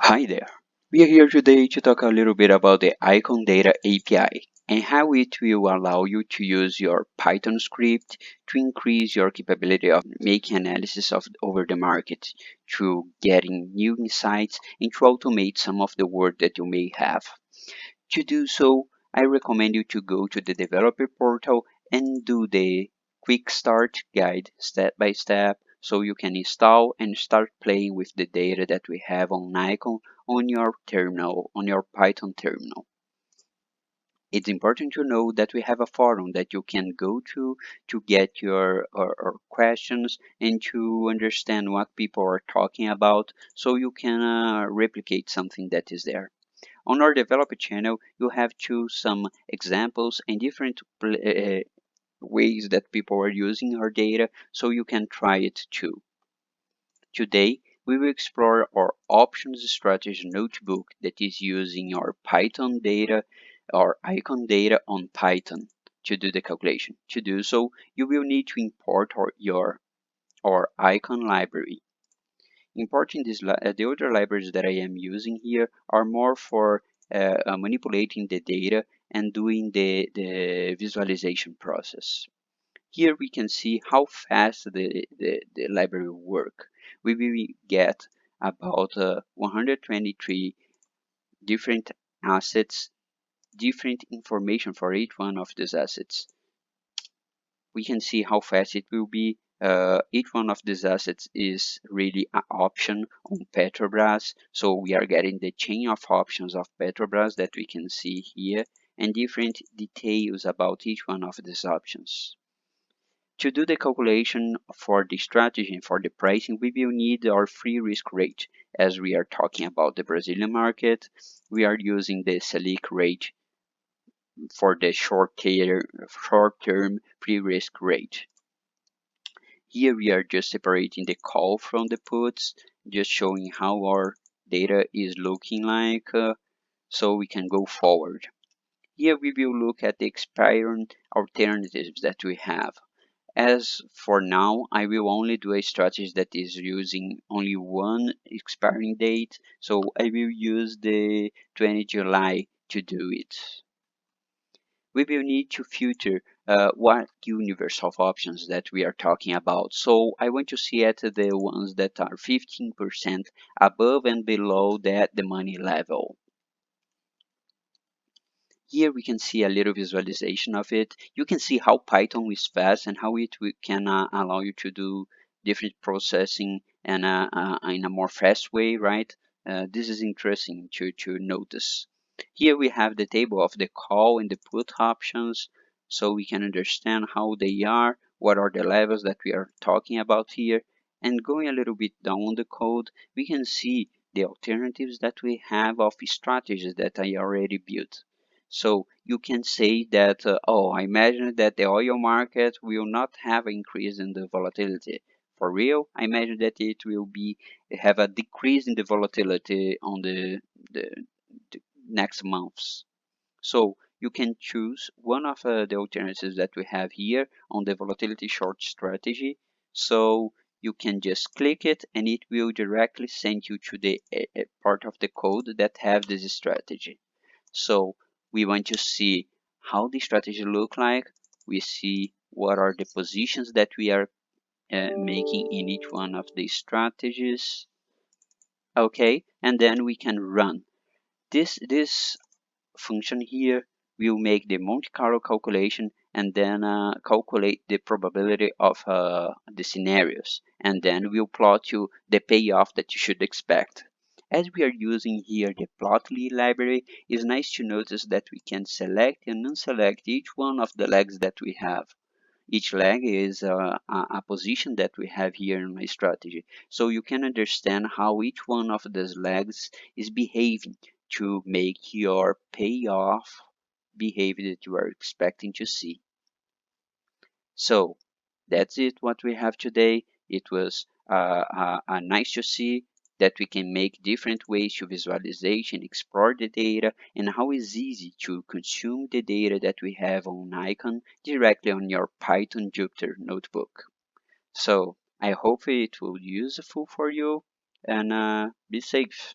Hi there. We are here today to talk a little bit about the Eikon Data API and how it will allow you to use your Python script to increase your capability of making analysis of over the market, to getting new insights and to automate some of the work that you may have. To do so, I recommend you to go to the developer portal and do the quick start guide step by step so you can install and start playing with the data that we have on Nikon on your terminal, on your Python terminal. It's important to know that we have a forum that you can go to get your or questions and to understand what people are talking about so you can replicate something that is there. On our developer channel, you have some examples and different ways that people are using our data, so you can try it too. Today, we will explore our options strategy notebook that is using our Python data, our Eikon data on Python to do the calculation. To do so, you will need to import our Eikon library. Importing the other libraries that I am using here are more for manipulating the data and doing the visualization process. Here we can see how fast the library will work. We will get about 123 different assets, different information for each one of these assets. We can see how fast it will be. Each one of these assets is really an option on Petrobras. So we are getting the chain of options of Petrobras that we can see here and different details about each one of these options. To do the calculation for the strategy and for the pricing, we will need our free risk rate. As we are talking about the Brazilian market, we are using the Selic rate for the short-term free risk rate. Here we are just separating the call from the puts, just showing how our data is looking like, so we can go forward. Here we will look at the expiring alternatives that we have. As for now, I will only do a strategy that is using only one expiring date, so I will use the 20 July to do it. We will need to filter what universe of options that we are talking about. So I want to see at the ones that are 15% above and below the money level. Here we can see a little visualization of it. You can see how Python is fast and how it can allow you to do different processing and in a more fast way, right? This is interesting to notice. Here we have the table of the call and the put options, so we can understand how they are, what are the levels that we are talking about here. And going a little bit down the code, we can see the alternatives that we have of strategies that I already built. So you can say that, oh, I imagine that the oil market will not have an increase in the volatility. For real, I imagine that it will have a decrease in the volatility on the next months. So you can choose one of the alternatives that we have here on the volatility short strategy. So you can just click it and it will directly send you to the part of the code that have this strategy. So we want to see how the strategy look like. We see what are the positions that we are making in each one of the strategies. Okay, and then we can run. This function here will make the Monte Carlo calculation and then calculate the probability of the scenarios. And then we'll plot you the payoff that you should expect. As we are using here the plotly library, it's nice to notice that we can select and unselect each one of the legs that we have. Each leg is a position that we have here in my strategy. So you can understand how each one of these legs is behaving to make your payoff behavior that you are expecting to see. So that's it what we have today. It was nice to see that we can make different ways to visualization, explore the data, and how it's easy to consume the data that we have on Eikon directly on your Python Jupyter notebook. So I hope it will be useful for you and be safe.